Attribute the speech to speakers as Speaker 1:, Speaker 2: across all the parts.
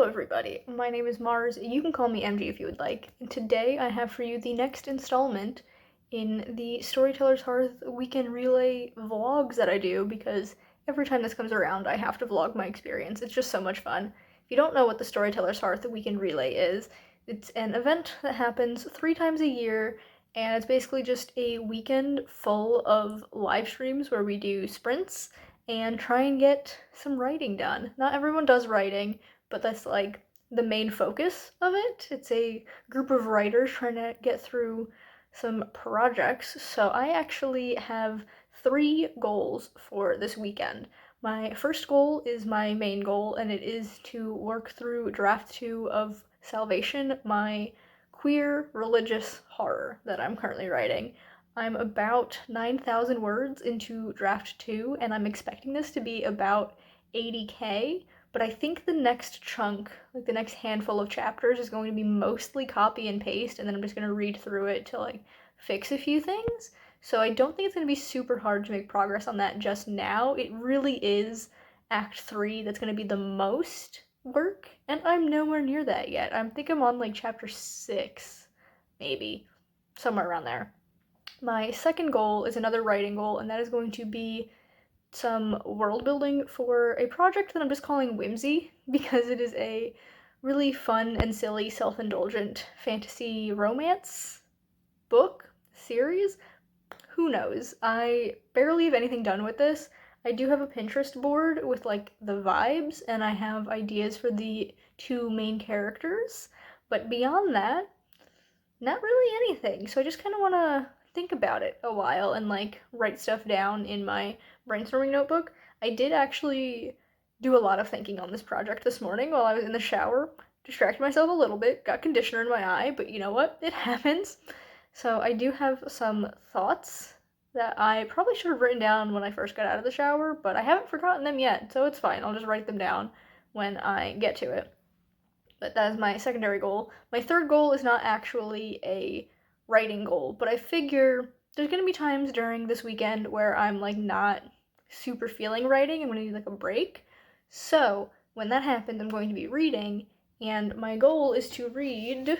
Speaker 1: everybody. My name is Mars. You can call me MG if you would like. And today I have for you the next installment in the Storyteller's Hearth weekend relay vlogs that I do, because every time this comes around I have to vlog my experience. It's just so much fun. If you don't know what the Storyteller's Hearth weekend relay is, it's an event that happens 3 times a year, and it's basically just a weekend full of live streams where we do sprints and try and get some writing done. Not everyone does writing, but that's like the main focus of it. It's a group of writers trying to get through some projects. So I actually have 3 goals for this weekend. My first goal is my main goal, and it is to work through draft 2 of Salvation, my queer religious horror that I'm currently writing. I'm about 9,000 words into draft 2, and I'm expecting this to be about 80k, but I think the next chunk, like the next handful of chapters, is going to be mostly copy and paste, and then I'm just going to read through it to like fix a few things. So I don't think it's going to be super hard to make progress on that just now. It really is Act 3 that's going to be the most work, and I'm nowhere near that yet. I think I'm on like chapter 6, maybe, somewhere around there. My second goal is another writing goal, and that is going to be some world building for a project that I'm just calling Whimsy, because it is a really fun and silly, self-indulgent fantasy romance book series. Who knows? I barely have anything done with this. I do have a Pinterest board with like the vibes, and I have ideas for the 2 main characters, but beyond that, not really anything. So I just kind of want to think about it a while and like write stuff down in my brainstorming notebook. I did actually do a lot of thinking on this project this morning while I was in the shower. Distracted myself a little bit, got conditioner in my eye, but you know what? It happens. So I do have some thoughts that I probably should have written down when I first got out of the shower, but I haven't forgotten them yet, so it's fine. I'll just write them down when I get to it. But that is my secondary goal. My third goal is not actually a writing goal, but I figure there's gonna be times during this weekend where I'm like not super feeling writing. I'm gonna need like a break. So when that happens, I'm going to be reading, and my goal is to read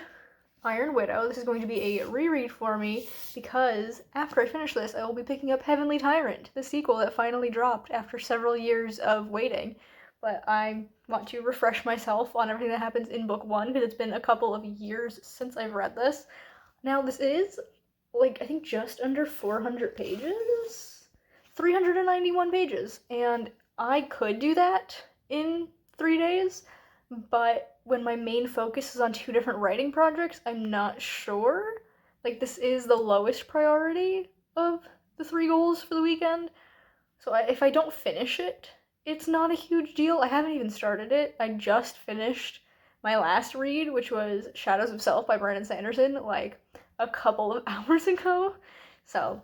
Speaker 1: Iron Widow. This is going to be a reread for me, because after I finish this, I will be picking up Heavenly Tyrant, the sequel that finally dropped after several years of waiting. But I want to refresh myself on everything that happens in book 1, because it's been a couple of years since I've read this. Now, this is, like, I think just under 400 pages? 391 pages. And I could do that in 3 days, but when my main focus is on 2 different writing projects, I'm not sure. Like, this is the lowest priority of the 3 goals for the weekend. So if I don't finish it, it's not a huge deal. I haven't even started it. I just finished my last read, which was Shadows of Self by Brandon Sanderson, like a couple of hours ago. So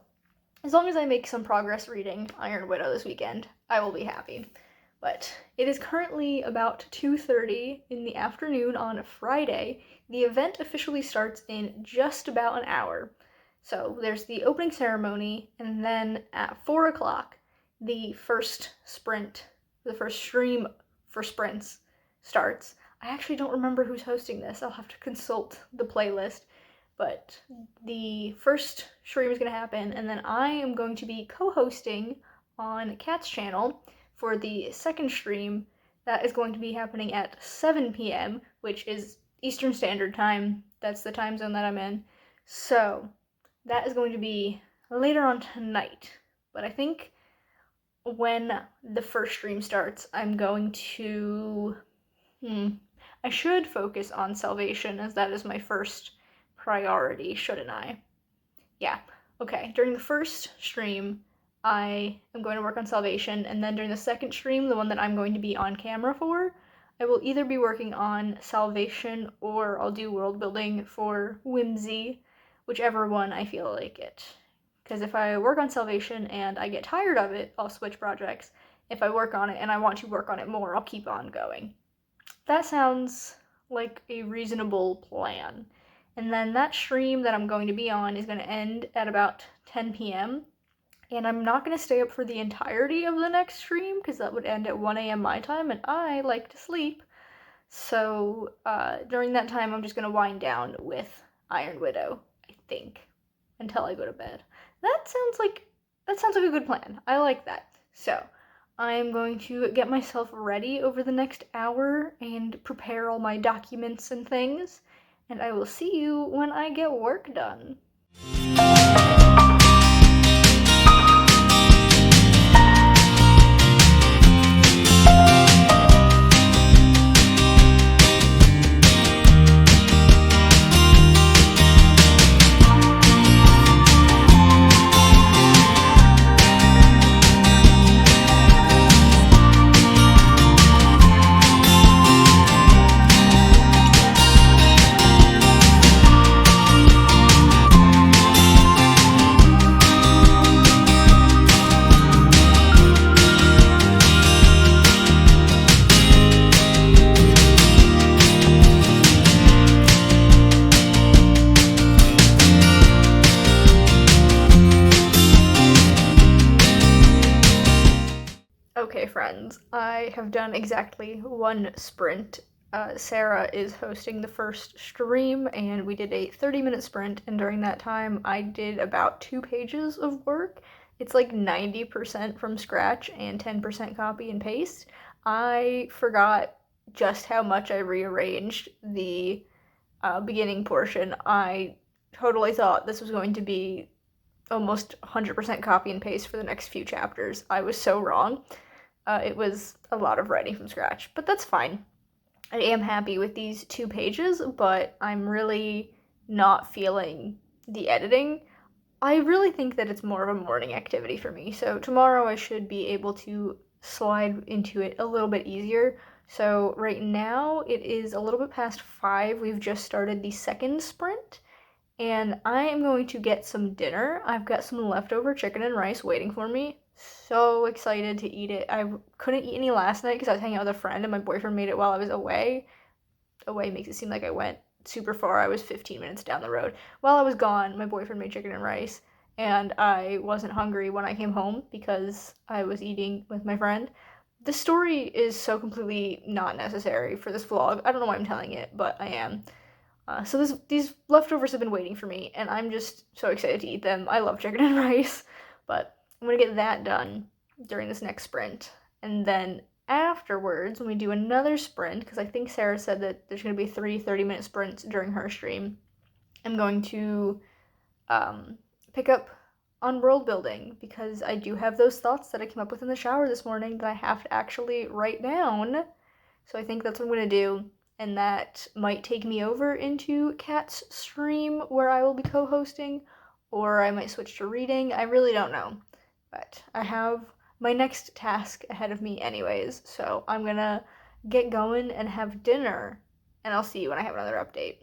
Speaker 1: as long as I make some progress reading Iron Widow this weekend, I will be happy. But it is currently about 2:30 in the afternoon on Friday. The event officially starts in just about an hour. So there's the opening ceremony, and then at 4 o'clock, the first stream for sprints starts. I actually don't remember who's hosting this. I'll have to consult the playlist. But the first stream is going to happen, and then I am going to be co-hosting on Kat's channel for the second stream. That is going to be happening at 7 p.m., which is Eastern Standard Time. That's the time zone that I'm in. So that is going to be later on tonight. But I think when the first stream starts, I'm going to... I should focus on Salvation, as that is my first priority, shouldn't I? Yeah. Okay, during the first stream, I am going to work on Salvation, and then during the second stream, the one that I'm going to be on camera for, I will either be working on Salvation or I'll do world building for Whimsy, whichever one I feel like it. Because if I work on Salvation and I get tired of it, I'll switch projects. If I work on it and I want to work on it more, I'll keep on going. That sounds like a reasonable plan. And then that stream that I'm going to be on is going to end at about 10 p.m. And I'm not going to stay up for the entirety of the next stream, because that would end at 1 a.m. my time, and I like to sleep. So during that time, I'm just going to wind down with Iron Widow, I think, until I go to bed. That sounds like a good plan. I like that. So I'm going to get myself ready over the next hour and prepare all my documents and things, and I will see you when I get work done. Okay, friends, I have done exactly one sprint. Sarah is hosting the first stream, and we did a 30-minute sprint, and during that time, I did about 2 pages of work. It's like 90% from scratch and 10% copy and paste. I forgot just how much I rearranged the beginning portion. I totally thought this was going to be almost 100% copy and paste for the next few chapters. I was so wrong. It was a lot of writing from scratch, but that's fine. I am happy with these 2 pages, but I'm really not feeling the editing. I really think that it's more of a morning activity for me, so tomorrow I should be able to slide into it a little bit easier. So right now it is a little bit past 5. We've just started the second sprint, and I am going to get some dinner. I've got some leftover chicken and rice waiting for me. So excited to eat it. I couldn't eat any last night because I was hanging out with a friend and my boyfriend made it while I was away. Away makes it seem like I went super far. I was 15 minutes down the road. While I was gone, my boyfriend made chicken and rice, and I wasn't hungry when I came home because I was eating with my friend. The story is so completely not necessary for this vlog. I don't know why I'm telling it, but I am. So these leftovers have been waiting for me, and I'm just so excited to eat them. I love chicken and rice, but I'm gonna get that done during this next sprint. And then afterwards, when we do another sprint, because I think Sarah said that there's gonna be 3 30-minute sprints during her stream, I'm going to pick up on world building, because I do have those thoughts that I came up with in the shower this morning that I have to actually write down. So I think that's what I'm gonna do. And that might take me over into Kat's stream where I will be co-hosting, or I might switch to reading. I really don't know. But I have my next task ahead of me anyways, so I'm gonna get going and have dinner, and I'll see you when I have another update.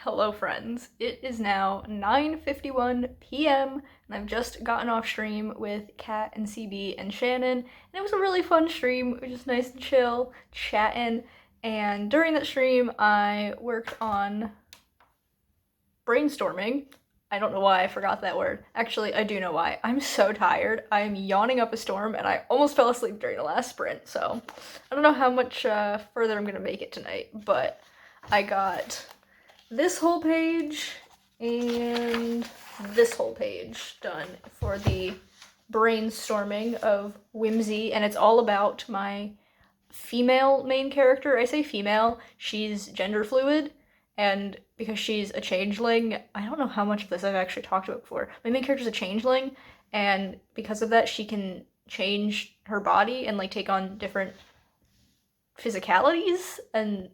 Speaker 1: Hello friends, it is now 9:51 p.m. and I've just gotten off stream with Kat and CB and Shannon, and it was a really fun stream. It was just nice and chill, chatting, and during that stream I worked on brainstorming. I don't know why I forgot that word. Actually, I do know why. I'm so tired. I'm yawning up a storm and I almost fell asleep during the last sprint, so I don't know how much further I'm gonna make it tonight, but I got this whole page and this whole page done for the brainstorming of Whimsy, and it's all about my female main character. I say female, she's gender fluid, and because she's a changeling, I don't know how much of this I've actually talked about before. My main character's a changeling, and because of that, she can change her body and like take on different physicalities, and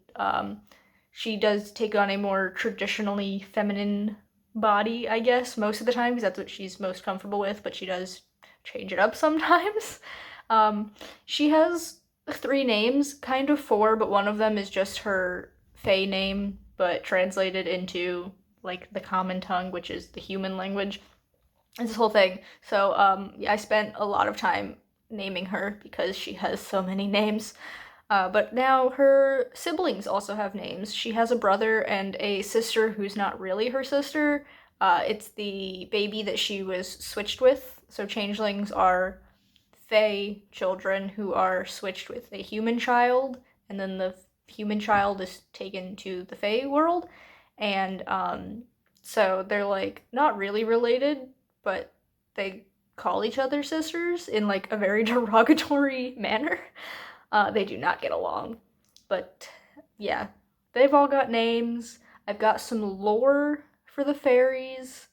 Speaker 1: she does take on a more traditionally feminine body, I guess, most of the time, because that's what she's most comfortable with, but she does change it up sometimes. She has 3 names, kind of 4, but one of them is just her Fae name but translated into like the common tongue, which is the human language. It's this whole thing. So yeah, I spent a lot of time naming her because she has so many names. But now her siblings also have names. She has a brother and a sister who's not really her sister. It's the baby that she was switched with. So changelings are Fae children who are switched with a human child, and then the human child is taken to the Fae world. And so they're like not really related, but they call each other sisters in like a very derogatory manner. They do not get along. But yeah, they've all got names. I've got some lore for the fairies,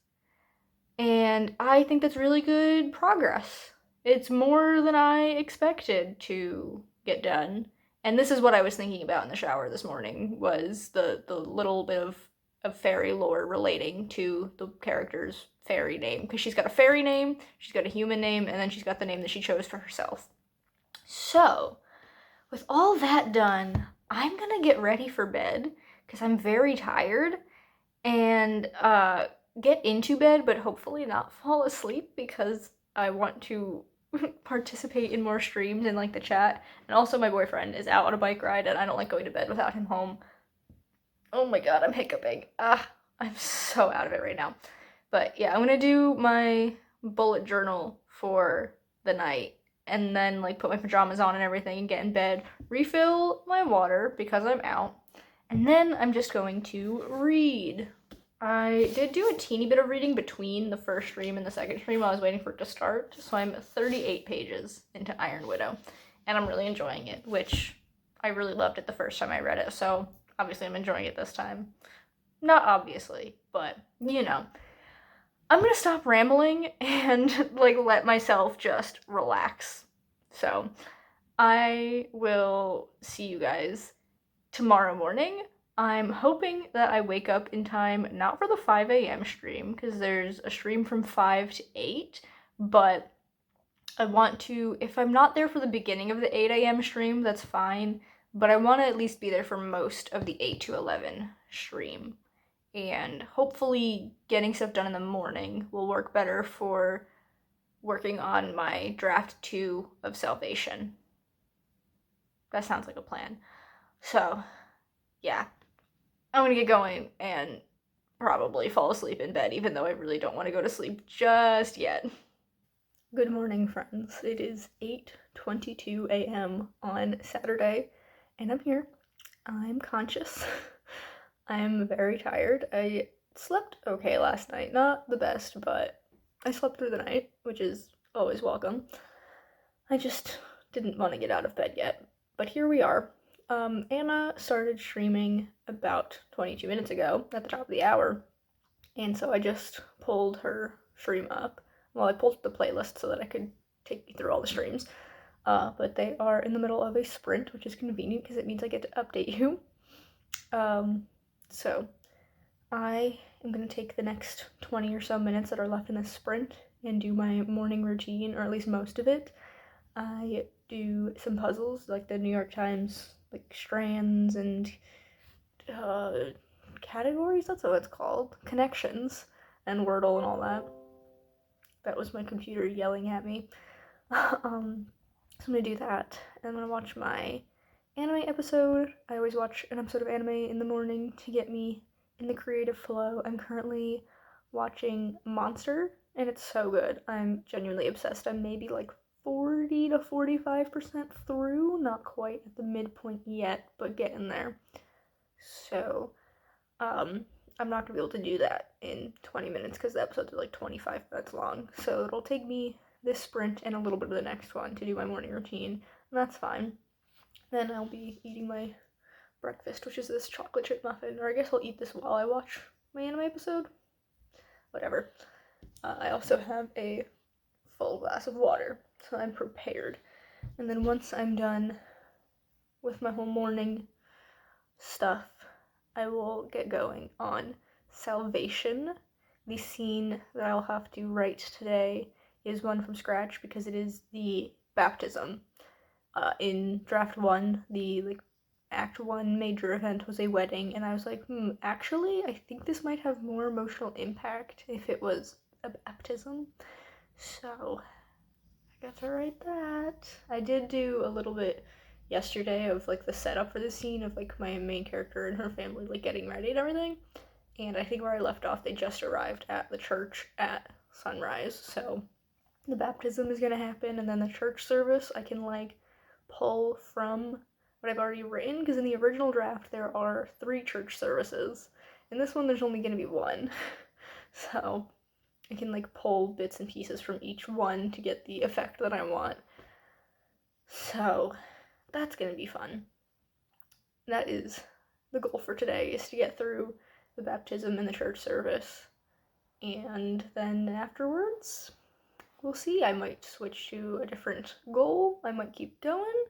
Speaker 1: and I think that's really good progress. It's more than I expected to get done. And this is what I was thinking about in the shower this morning, was the little bit of fairy lore relating to the character's fairy name. Because she's got a fairy name, she's got a human name, and then she's got the name that she chose for herself. So, with all that done, I'm gonna get ready for bed, because I'm very tired, and get into bed, but hopefully not fall asleep, because I want to participate in more streams in like the chat. And also my boyfriend is out on a bike ride, and I don't like going to bed without him home. Oh my god, I'm hiccuping. I'm so out of it right now. But yeah, I'm gonna do my bullet journal for the night, and then like put my pajamas on and everything and get in bed, refill my water because I'm out, and then I'm just going to read. I did do a teeny bit of reading between the first stream and the second stream while I was waiting for it to start, so I'm 38 pages into Iron Widow, and I'm really enjoying it, which I really loved it the first time I read it, so obviously I'm enjoying it this time. Not obviously, but you know. I'm gonna stop rambling and like let myself just relax. So I will see you guys tomorrow morning. I'm hoping that I wake up in time, not for the 5 a.m. stream, because there's a stream from 5 to 8, but I want to, if I'm not there for the beginning of the 8 a.m. stream, that's fine, but I want to at least be there for most of the 8 to 11 stream. And hopefully getting stuff done in the morning will work better for working on my draft 2 of Salvation. That sounds like a plan. So, yeah. I'm gonna get going and probably fall asleep in bed, even though I really don't want to go to sleep just yet. Good morning, friends. It is 8:22 a.m. on Saturday, and I'm here. I'm conscious. I'm very tired. I slept okay last night. Not the best, but I slept through the night, which is always welcome. I just didn't want to get out of bed yet. But here we are. Anna started streaming about 22 minutes ago at the top of the hour, and so I just pulled her stream up. Well, I pulled the playlist so that I could take you through all the streams, but they are in the middle of a sprint, which is convenient because it means I get to update you. So I am going to take the next 20 or so minutes that are left in this sprint and do my morning routine, or at least most of it. I do some puzzles, like the New York Times, like strands and categories, that's what it's called, connections, and Wordle and all that. That was my computer yelling at me. So I'm gonna do that, and I'm gonna watch my anime episode. I always watch an episode of anime in the morning to get me in the creative flow. I'm currently watching Monster, and it's so good. I'm genuinely obsessed. I'm maybe like 40 to 45% through, not quite at the midpoint yet, but getting there. So, I'm not gonna be able to do that in 20 minutes because the episodes are like 25 minutes long. So it'll take me this sprint and a little bit of the next one to do my morning routine, and that's fine. Then I'll be eating my breakfast, which is this chocolate chip muffin, or I guess I'll eat this while I watch my anime episode. Whatever. I also have a full glass of water, so I'm prepared. And then once I'm done with my whole morning stuff, I will get going on Salvation. The scene that I'll have to write today is one from scratch because it is the baptism. In draft 1, the Act 1 major event was a wedding, and I was like, actually, I think this might have more emotional impact if it was a baptism. So, I got to write that. I did do a little bit yesterday of, like, the setup for the scene of, like, my main character and her family, like, getting ready and everything. And I think where I left off, they just arrived at the church at sunrise, so the baptism is gonna happen, and then the church service, I can, like, pull from what I've already written, because in the original draft, there are 3 church services. In this one, there's only gonna be 1. So, I can, like, pull bits and pieces from each one to get the effect that I want. So, that's gonna be fun. That is the goal for today, is to get through the baptism and the church service. And then afterwards, we'll see. I might switch to a different goal. I might keep going.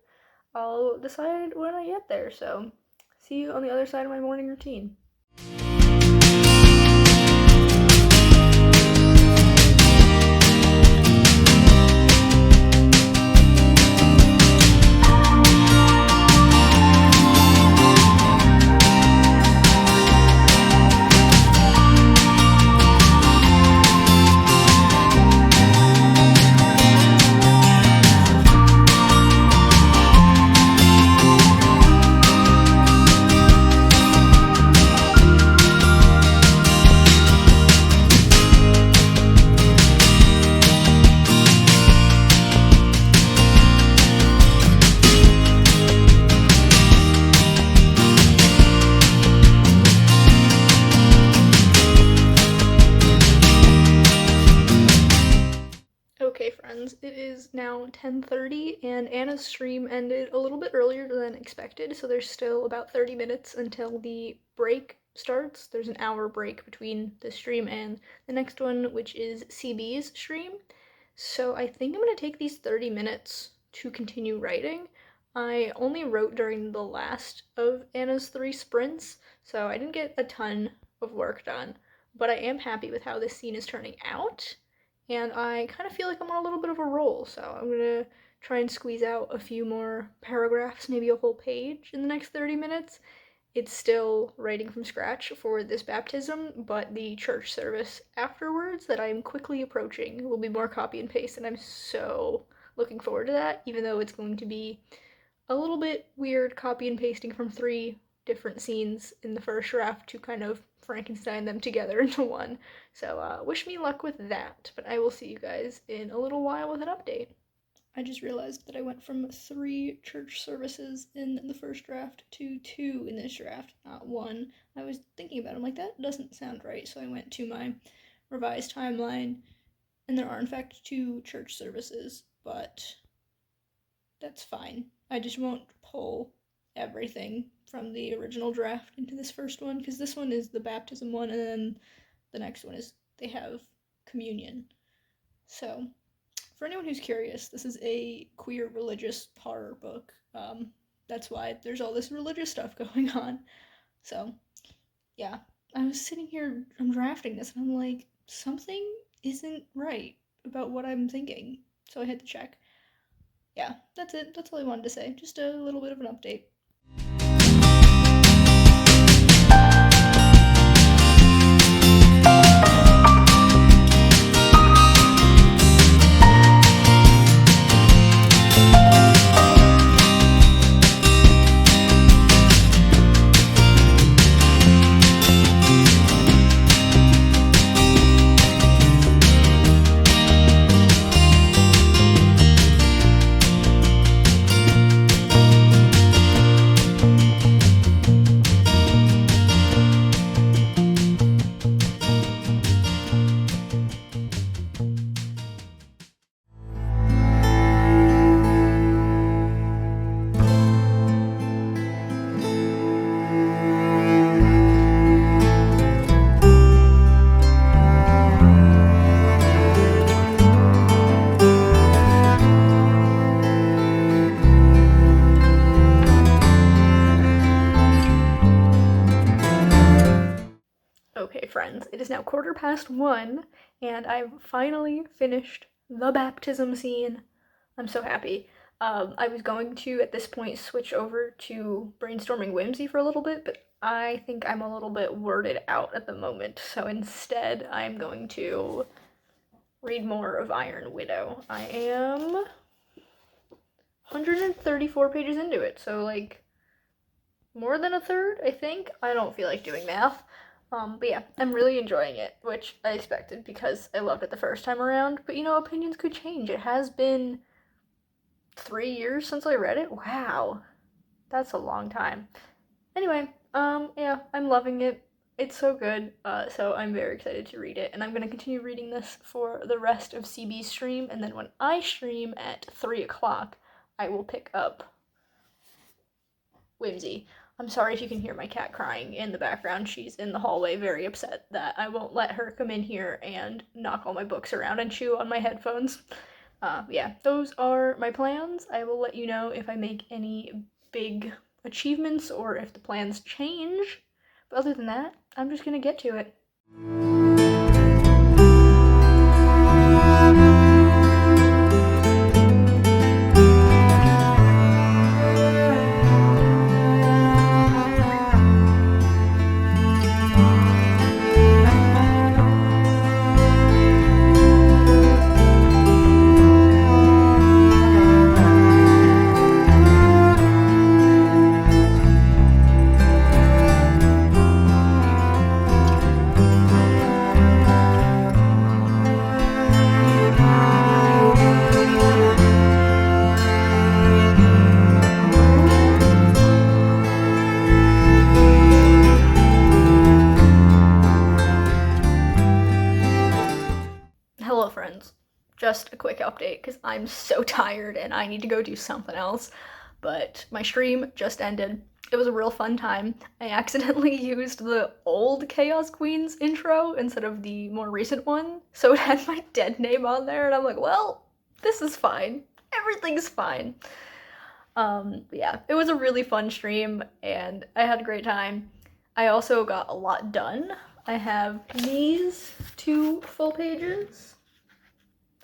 Speaker 1: I'll decide when I get there. So, see you on the other side of my morning routine. Okay, friends, it is now 10:30, and Anna's stream ended a little bit earlier than expected, so there's still about 30 minutes until the break starts. There's an hour break between this stream and the next one, which is CB's stream. So I think I'm going to take these 30 minutes to continue writing. I only wrote during the last of Anna's 3 sprints, so I didn't get a ton of work done, but I am happy with how this scene is turning out. And I kind of feel like I'm on a little bit of a roll, so I'm gonna try and squeeze out a few more paragraphs, maybe a whole page in the next 30 minutes. It's still writing from scratch for this baptism, but the church service afterwards that I'm quickly approaching will be more copy and paste, and I'm so looking forward to that, even though it's going to be a little bit weird copy and pasting from 3 different scenes in the first draft to kind of Frankenstein them together into one. So wish me luck with that, but I will see you guys in a little while with an update. I just realized that I went from 3 church services in the first draft to 2 in this draft, not 1. I was thinking about it, I'm like, that doesn't sound right, so I went to my revised timeline, and there are in fact 2 church services, but that's fine. I just won't pull everything from the original draft into this first one, because this one is the baptism one, and then the next one is they have communion. So, for anyone who's curious, this is a queer religious horror book. That's why there's all this religious stuff going on. So, yeah. I was sitting here, I'm drafting this, and I'm like, something isn't right about what I'm thinking. So I had to check. Yeah, that's it. That's all I wanted to say. Just a little bit of an update. Okay, friends, it is now 1:15, and I've finally finished the baptism scene. I'm so happy. I was going to, at this point, switch over to brainstorming whimsy for a little bit, but I think I'm a little bit worded out at the moment, so instead I'm going to read more of Iron Widow. I am 134 pages into it, so like more than a third, I think. I don't feel like doing math. But yeah, I'm really enjoying it, which I expected because I loved it the first time around. But you know, opinions could change. It has been 3 years since I read it. Wow, that's a long time. Anyway, yeah, I'm loving it. It's so good. So I'm very excited to read it, and I'm gonna continue reading this for the rest of CB's stream, and then when I stream at 3 o'clock, I will pick up Whimsy. I'm sorry if you can hear my cat crying in the background. She's in the hallway, very upset that I won't let her come in here and knock all my books around and chew on my headphones. Yeah, those are my plans. I will let you know if I make any big achievements or if the plans change. But other than that, I'm just gonna get to it. Hello, friends. Just a quick update because I'm so tired and I need to go do something else. But my stream just ended. It was a real fun time. I accidentally used the old Chaos Queens intro instead of the more recent one, so it had my dead name on there, and I'm like, well, this is fine. Everything's fine. Yeah, it was a really fun stream, and I had a great time. I also got a lot done. I have these 2 full pages.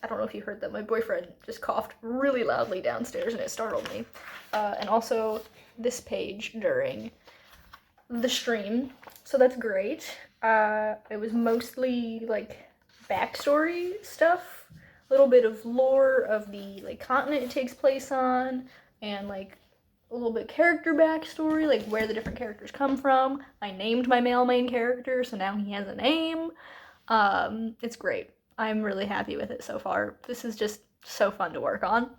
Speaker 1: I don't know if you heard that. My boyfriend just coughed really loudly downstairs and it startled me. And also this page during the stream. So that's great. It was mostly like backstory stuff, a little bit of lore of the like continent it takes place on, and like a little bit character backstory, like where the different characters come from. I named my male main character, so now he has a name. It's great. I'm really happy with it so far. This is just so fun to work on.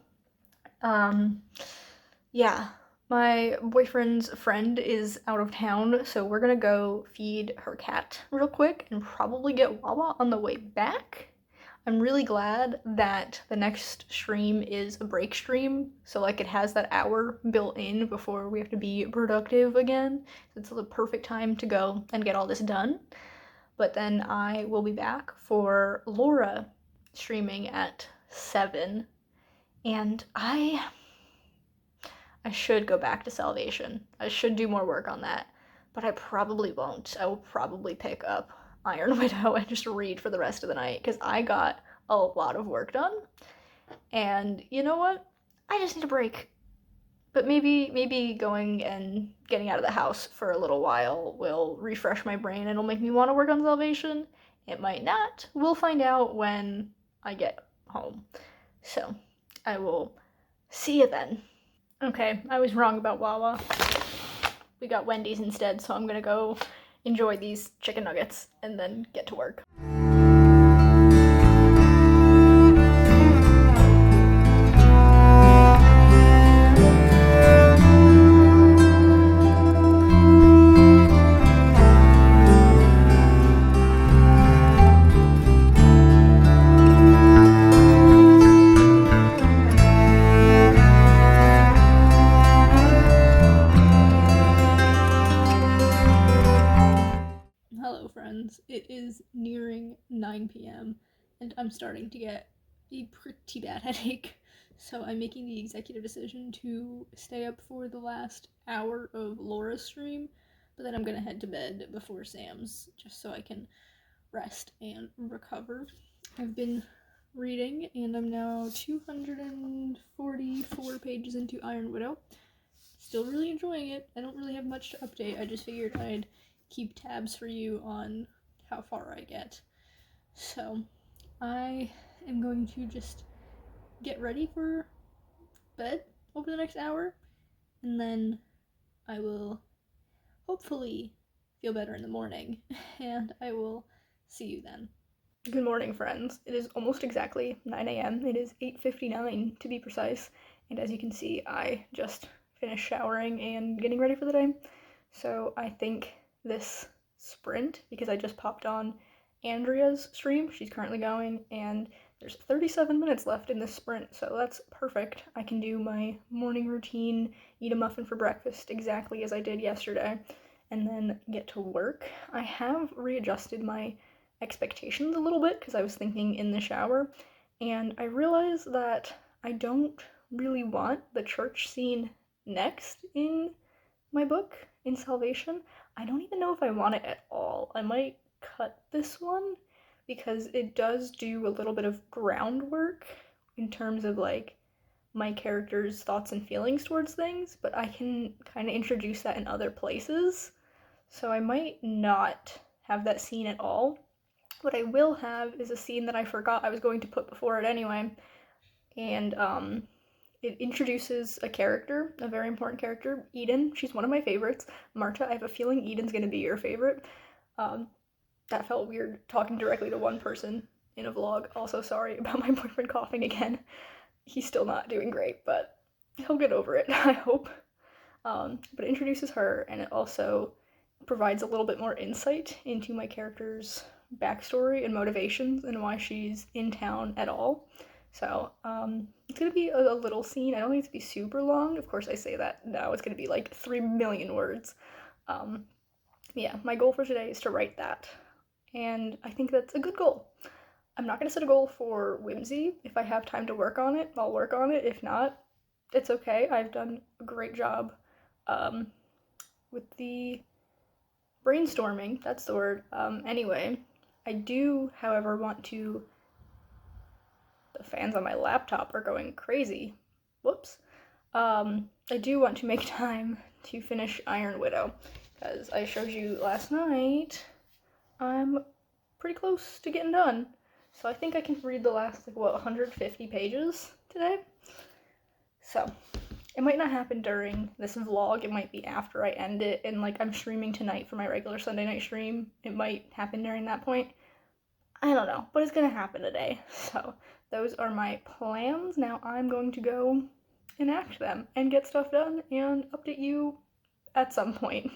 Speaker 1: Yeah, my boyfriend's friend is out of town, so we're gonna go feed her cat real quick and probably get Wawa on the way back. I'm really glad that the next stream is a break stream, so like it has that hour built in before we have to be productive again. It's the perfect time to go and get all this done. But then I will be back for Laura streaming at 7, and I should go back to Salvation. I should do more work on that, but I probably won't. I will probably pick up Iron Widow and just read for the rest of the night, because I got a lot of work done, and you know what? I just need a break. But maybe going and getting out of the house for a little while will refresh my brain and it'll make me want to work on Salvation. It might not. We'll find out when I get home. So, I will see you then. Okay, I was wrong about Wawa. We got Wendy's instead, so I'm gonna go enjoy these chicken nuggets and then get to work. Hello, friends. It is nearing 9 p.m. and I'm starting to get a pretty bad headache. So I'm making the executive decision to stay up for the last hour of Laura's stream, but then I'm gonna head to bed before Sam's just so I can rest and recover. I've been reading, and I'm now 244 pages into Iron Widow. Still really enjoying it. I don't really have much to update. I just figured I'd keep tabs for you on how far I get. So I am going to just get ready for bed over the next hour, and then I will hopefully feel better in the morning, and I will see you then. Good morning, friends. It is almost exactly 9 a.m. It is 8:59 to be precise, and as you can see, I just finished showering and getting ready for the day. So I think this sprint, because I just popped on Andrea's stream, she's currently going, and there's 37 minutes left in this sprint, so that's perfect. I can do my morning routine, eat a muffin for breakfast exactly as I did yesterday, and then get to work. I have readjusted my expectations a little bit because I was thinking in the shower, and I realized that I don't really want the church scene next in my book, in Salvation. I don't even know if I want it at all. I might cut this one because it does do a little bit of groundwork in terms of like my character's thoughts and feelings towards things, but I can kind of introduce that in other places. So I might not have that scene at all. What I will have is a scene that I forgot I was going to put before it anyway, and it introduces a character, a very important character, Eden. She's one of my favorites. Marta, I have a feeling Eden's gonna be your favorite. That felt weird talking directly to one person in a vlog. Also, sorry about my boyfriend coughing again. He's still not doing great, but he'll get over it, I hope. But it introduces her, and it also provides a little bit more insight into my character's backstory and motivations and why she's in town at all. So, it's gonna be a little scene. I don't think it's gonna be super long. Of course, I say that now. It's gonna be like 3 million words. Yeah, my goal for today is to write that. And I think that's a good goal. I'm not gonna set a goal for whimsy. If I have time to work on it, I'll work on it. If not, it's okay. I've done a great job with the brainstorming. That's the word. Anyway, I do, however, want to... The fans on my laptop are going crazy. Whoops. I do want to make time to finish Iron Widow, because I showed you last night I'm pretty close to getting done. So I think I can read the last, 150 pages today? So, it might not happen during this vlog, it might be after I end it, and I'm streaming tonight for my regular Sunday night stream. It might happen during that point. I don't know, but it's gonna happen today. So, those are my plans. Now I'm going to go enact them and get stuff done and update you at some point.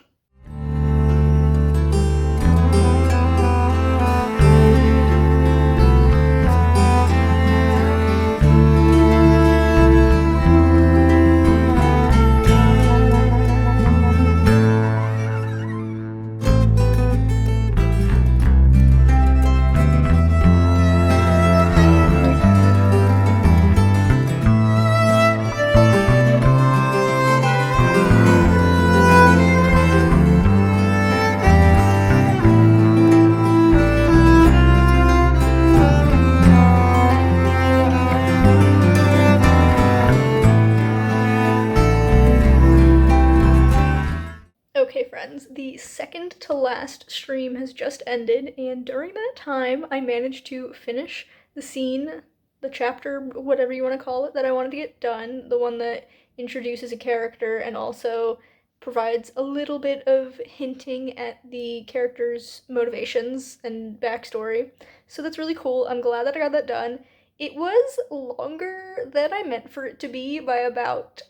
Speaker 1: Okay, friends, the second to last stream has just ended, and during that time, I managed to finish the scene, the chapter, whatever you want to call it, that I wanted to get done, the one that introduces a character and also provides a little bit of hinting at the character's motivations and backstory. So that's really cool. I'm glad that I got that done. It was longer than I meant for it to be by about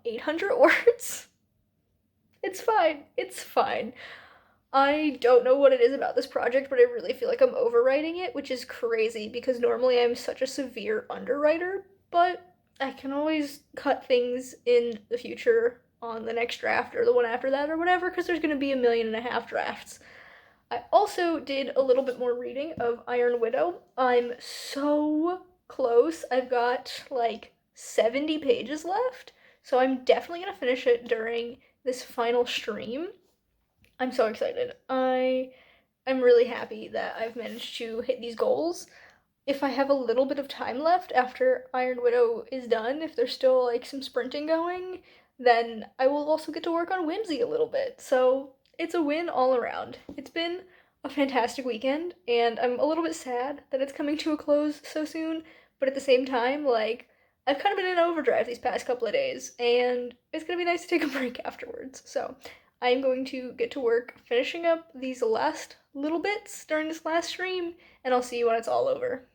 Speaker 1: 800 words. It's fine. It's fine. I don't know what it is about this project, but I really feel like I'm overwriting it, which is crazy because normally I'm such a severe underwriter, but I can always cut things in the future on the next draft or the one after that or whatever, because there's going to be 1.5 million drafts. I also did a little bit more reading of Iron Widow. I'm so close. I've got 70 pages left, so I'm definitely going to finish it during this final stream. I'm so excited. I'm really happy that I've managed to hit these goals. if I have a little bit of time left after Iron Widow is done, if there's still like some sprinting going, then I will also get to work on Whimsy a little bit. So it's a win all around. It's been a fantastic weekend, and I'm a little bit sad that it's coming to a close so soon, but at the same time, like, I've kind of been in overdrive these past couple of days, and it's gonna be nice to take a break afterwards. So I'm going to get to work finishing up these last little bits during this last stream, and I'll see you when it's all over.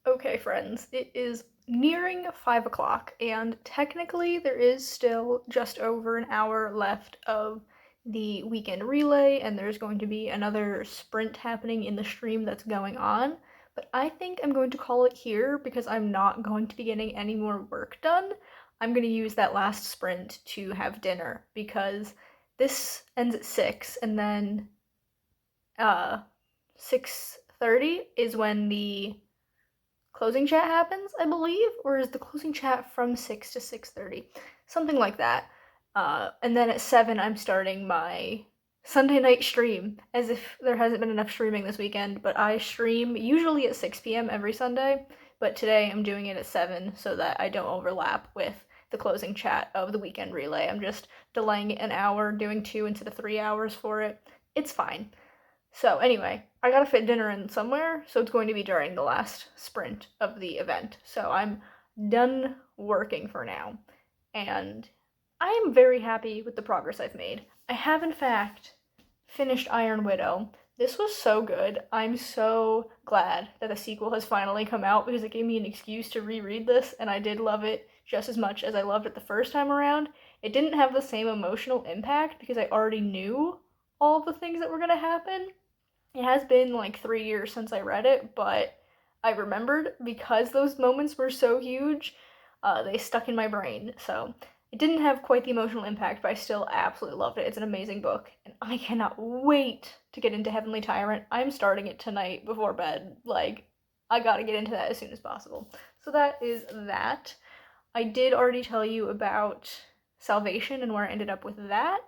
Speaker 1: Okay, friends, it is nearing 5 o'clock, and technically there is still just over an hour left of the weekend relay, and there's going to be another sprint happening in the stream that's going on. But I think I'm going to call it here because I'm not going to be getting any more work done. I'm going to use that last sprint to have dinner because this ends at 6, and then 6:30 is when the closing chat happens, I believe, or is the closing chat from 6 to 6:30? Something like that. And then at 7, I'm starting my Sunday night stream, as if there hasn't been enough streaming this weekend, but I stream usually at 6 p.m. every Sunday, but today I'm doing it at 7 so that I don't overlap with the closing chat of the weekend relay. I'm just delaying it an hour, doing 2 instead of 3 hours for it. It's fine. So anyway, I gotta fit dinner in somewhere, so it's going to be during the last sprint of the event. So I'm done working for now, and I am very happy with the progress I've made. I have, in fact, finished Iron Widow. This was so good. I'm so glad that the sequel has finally come out because it gave me an excuse to reread this, and I did love it just as much as I loved it the first time around. It didn't have the same emotional impact because I already knew all the things that were going to happen. It has been like 3 years since I read it, but I remembered because those moments were so huge, they stuck in my brain. So it didn't have quite the emotional impact, but I still absolutely loved it. It's an amazing book, and I cannot wait to get into Heavenly Tyrant. I'm starting it tonight before bed. Like, I gotta get into that as soon as possible. So that is that. I did already tell you about Salvation and where I ended up with that,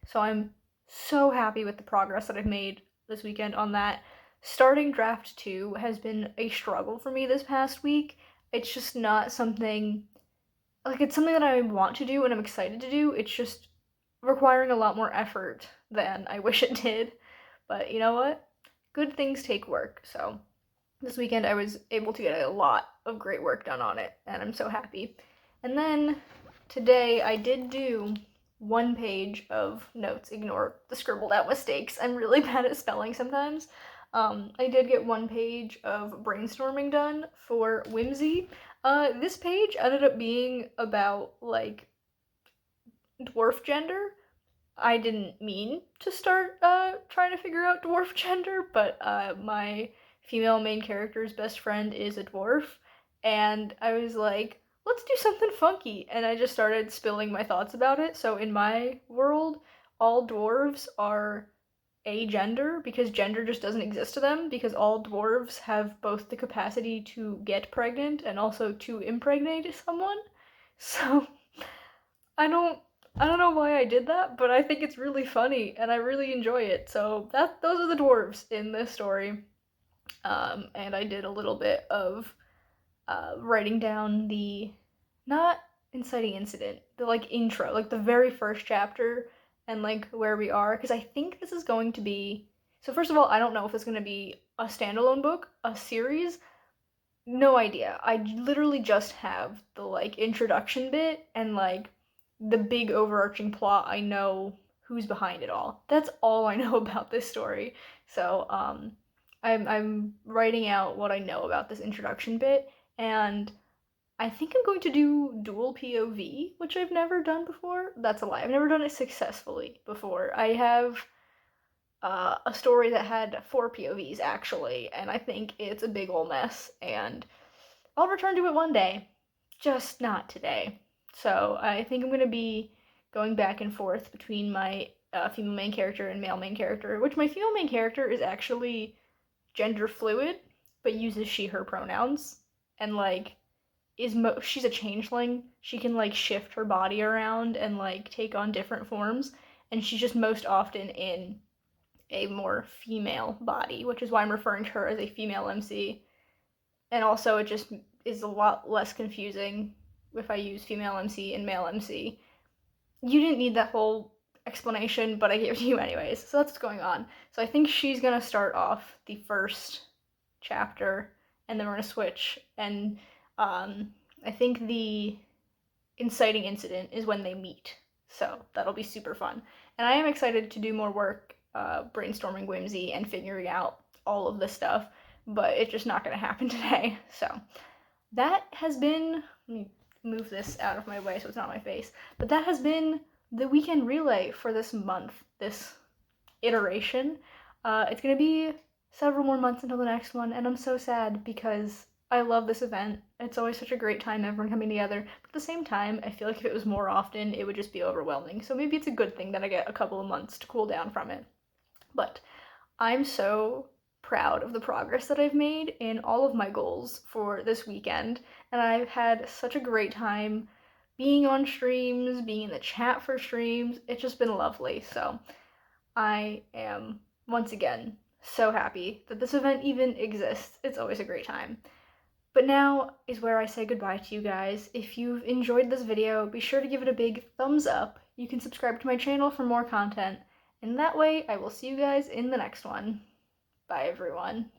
Speaker 1: so I'm so happy with the progress that I've made this weekend on that. Starting draft 2 has been a struggle for me this past week. It's just not something, like, it's something that I want to do and I'm excited to do. It's just requiring a lot more effort than I wish it did. But you know what? Good things take work. So this weekend I was able to get a lot of great work done on it, and I'm so happy. And then today I did do 1 page of notes. Ignore the scribbled out mistakes. I'm really bad at spelling sometimes. I did get 1 page of brainstorming done for Whimsy. This page ended up being about, like, dwarf gender. I didn't mean to start trying to figure out dwarf gender, but my female main character's best friend is a dwarf, and I was like, let's do something funky, and I just started spilling my thoughts about it. So in my world, all dwarves are agender because gender just doesn't exist to them, because all dwarves have both the capacity to get pregnant and also to impregnate someone. So I don't I don't know why I did that, but I think it's really funny and I really enjoy it. So those are the dwarves in this story. And I did a little bit of writing down the not inciting incident, the like intro, like the very first chapter and like where we are, because I think this is going to be. So first of all, I don't know if it's going to be a standalone book, a series. No idea. I literally just have the like introduction bit and like the big overarching plot. I know who's behind it all. That's all I know about this story. So, I'm writing out what I know about this introduction bit, and I think I'm going to do dual POV, which I've never done before. That's a lie. I've never done it successfully before. I have a story that had 4 POVs actually, and I think it's a big ol' mess. And I'll return to it one day, just not today. So I think I'm gonna be going back and forth between my female main character and male main character, which my female main character is actually gender fluid, but uses she/her pronouns, and like she's a changeling. She can like shift her body around and like take on different forms, and she's just most often in a more female body, which is why I'm referring to her as a female MC. And also, it just is a lot less confusing if I use female MC and male MC. You didn't need that whole explanation, but I gave it to you anyways. So that's what's going on. So I think she's gonna start off the first chapter, and then we're gonna switch. And I think the inciting incident is when they meet. So that'll be super fun. And I am excited to do more work brainstorming Whimsy and figuring out all of this stuff, but it's just not going to happen today. So that has been, let me move this out of my way so it's not my face, but that has been the weekend relay for this month, this iteration. It's going to be several more months until the next one, and I'm so sad because I love this event. It's always such a great time, everyone coming together. But at the same time, I feel like if it was more often, it would just be overwhelming. So maybe it's a good thing that I get a couple of months to cool down from it. But I'm so proud of the progress that I've made in all of my goals for this weekend. And I've had such a great time being on streams, being in the chat for streams. It's just been lovely. So I am, once again, so happy that this event even exists. It's always a great time. But now is where I say goodbye to you guys. If you've enjoyed this video, be sure to give it a big thumbs up. You can subscribe to my channel for more content, and that way I will see you guys in the next one. Bye everyone.